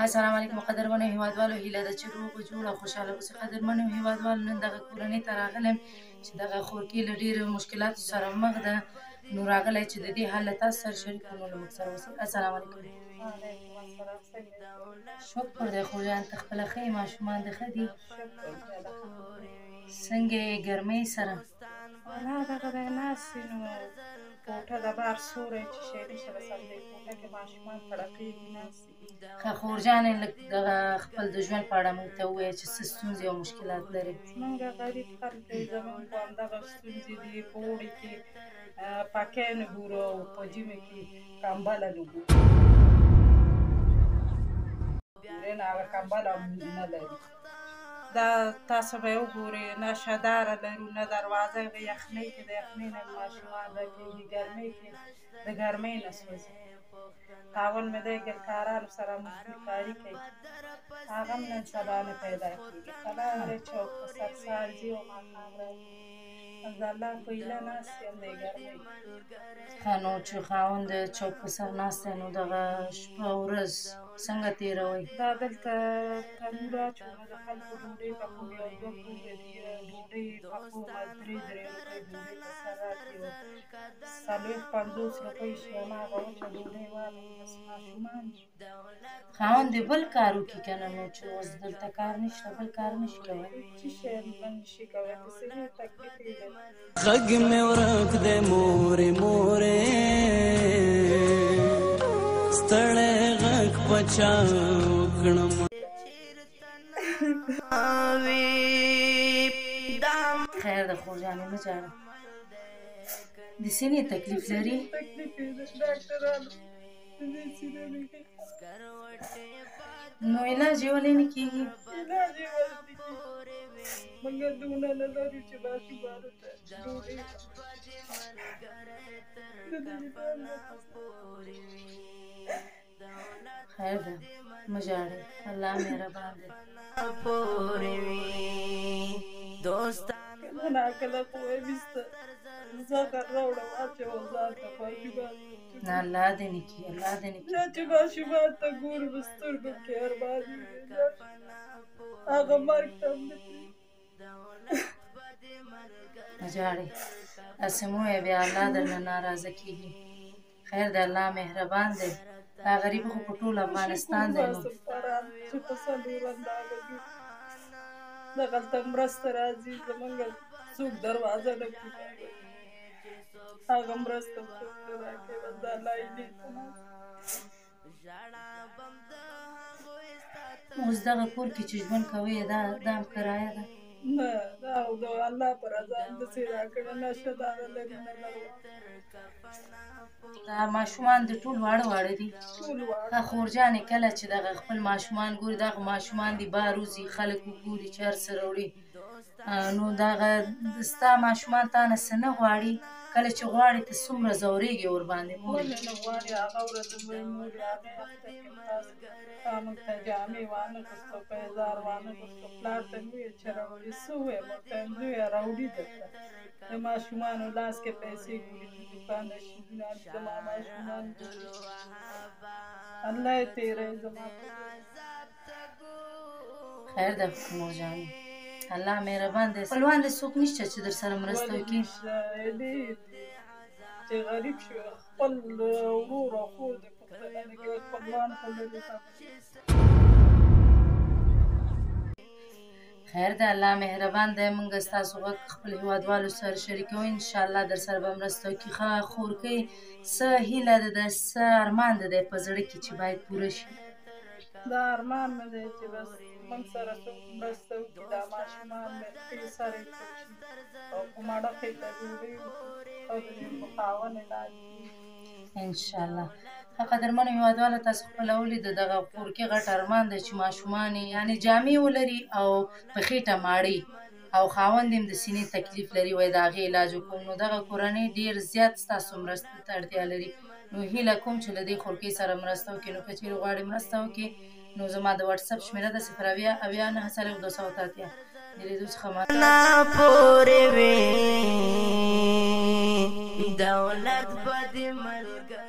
السلام علیکم قدرمنو هیوادوالو، هیله ده چې روغ جوړ او خوشحاله اوسئ. قدرمنو هیوادوالو، نن دغه کورنۍ ته راغلم چې دغه خورکۍ له ډېرو مشکلاتو سره مخ ده، نو راغلی چې د دې حل له تاسو سره شریک کړو. نو له موږ سره اوسئ. السلام علیکم. وعلیکم السلام. څنګه یې؟ شکر دی خو جان، ته خپله ښه یې؟ ماشومان دې ښه دي؟ شکر دی الحمدلله. څنګه یې ګرمۍ سره؟ والله دغه دی ناست یې، نو کوټه د بار سوری چې شی نشي رسېدلی، کوټه کې ماشومان تړپېږي ناست دي. ښه خورجانې، لږ دغه خپل د ژوند په اړه موږ ته ووایه چې څه ستونزې او مشکلات لرې. زمونږ غریب خلک دی، زمونږ خو همدغه ستونزې دي. په اوړي کې پکۍ نه ګورو او په ژمي کې کمبله نه ګورو. هغه کمبله نه لري. دا تاسو به یې وګورئ، نه شداره لرو نه دروازه. یخنۍ کې د یخنۍ نه ماشومان رپېږي، ګرمۍ کې د ګرمۍ نه سوځي. خاوند مې دی ګلکارانو سره مزدور کاري کوي، هغه هم نن سبا نه پیدا کېږي. سلام دی چوک په سر سهار ځي او ماښام راځي. د الله په هیله ناست یم د ګرمۍ. ښه نو چې خاوند د چوک په سر ناست دی، نو دغه شپه ورځ څنګه تېروئ؟ دا دلته تنور اچوو، نو د خلکو ډوډۍ پخوو، یو دوه پوړه ډوډۍ پخوم، 3 روپۍ ډوډۍ په سر راکړي، 40-50 روپۍ شي، هماغه وچه ډوډۍ والم. بس ماشومان خاوند دې بل کار وکړي که نه، نو چې اوس دلته کار نشته، بل کار نشي کولی؟ څه شی نشي کولی، د سړي تکلیف یې دی. غږ مې ورک دی مورې مورې، ستړی غږ په چا وکړم. خیر ده خورجانې، مه ژاړه. د سینې تکلیف لري؟ تکلیف یې دی، ډاکټرانو د دې سینې نه کوي. نو علاج یې ولې نه کېږي؟ علاج یې ولې نه کېږي؟ موږ دونه نه لرو چې ماشومانو ته ډوډۍ خیر ده، مه ژاړئ، الله مهربان دی. کله ناکله خو وایم سته زهر راوړه واچوه ځان ته ماشومان. نه الله دې نه کړي، الله دې نه کړي. بیا چې ماشومان ته ګورو په سترګو کې ارمان وي، هغه مرګ ته هم نه پرېږدي. مه ژاړئ، داسې مه وایه، بیا الله درنه ناراضه کېږي. خیر دی، الله مهربان دی. دا غریب خو په ټول افغانستان دی. نو چې په څلور اندازه دي دغلته مرسته راځي، زمونږ څوک دروازه نه کوي، هغه مرسته څوک نه راکوي. بس د الله هیلې ته ناست. اوس دغه کور کې چې ژوند کوئ، دا هم کرایه ده؟ نه، دا د الله په رضا همداسې راکړه، نه شداره لري نه لرو. دا ماشومان د ټول واړه واړه دي؟ ټول واړه. ښه خورجانې، کله چې دغه خپل ماشومان ګوري، دغه ماشومان دي بار وځي، خلک وګوري چې هر څه راوړي، نو دغه ستا ماشومان تا نه څه نه غواړي؟ کله چې غواړي ته څومره ځورېږې ورباندې مورې؟ ولې نه غواړي؟ هغه ورځ وایي مورې هغې هفته کې تاسو تا موږ ته جامې وانهخیستو، پیزار وانهخیستو، پلار ته مې وویل چې راوړي. څه ووایم ورته؟ ویم زویه راوړي درته، د ماشومانو لاس کې پیسې ګوري، د دوکان د شیدونه زما ماشومان ګوري. الله یې تېروي زما په خیر ده مورجانې، الله مهربان دی. خپلوان دې څوک نشته چې در سره مرسته وکړي؟ چې غریب شو خپل ورور او خور دې پوښتنه نه کوي، خپلوان خو لري. خیر ده، الله مهربان دی. موږ ستاسو غږ خپل هیوادوالو سره شریکوو، انشاءالله در سره به مرسته وکړي. ښه خورکۍ، څه هیله ده ده، څه ارمان ده دی په زړه کې چې باید پوره شي؟ دا ارمان مې دی چې بس موږ سره څوک مرسته وکړي، دا ماشومان مې ښې سره یې څوک شي او په ماړه خېټه ډوډۍ وخوري او د دې په خاوند علاج کېږي انشاءالله. ښه قدرمنو هیوادوالو، تاسو خپله ولیدو دغه خورکۍ غټ ارمان دی چې ماشومان یې یعنې جامې ولري او په خېټه ماړه او خاوند یې د سینې تکلیف لري، وایي د هغې علاج وکړم. نو دغه کورنۍ ډېر زیات ستاسو مرستې ته اړتیا لري. نو هیله کوم چې له دې خورکۍ سره مرسته وکړي. نو که چېرې غواړې مرسته وکړي، نو زما د وټساپ شمېره ده 080894280. د لیدو څخه دولت به دې ملګری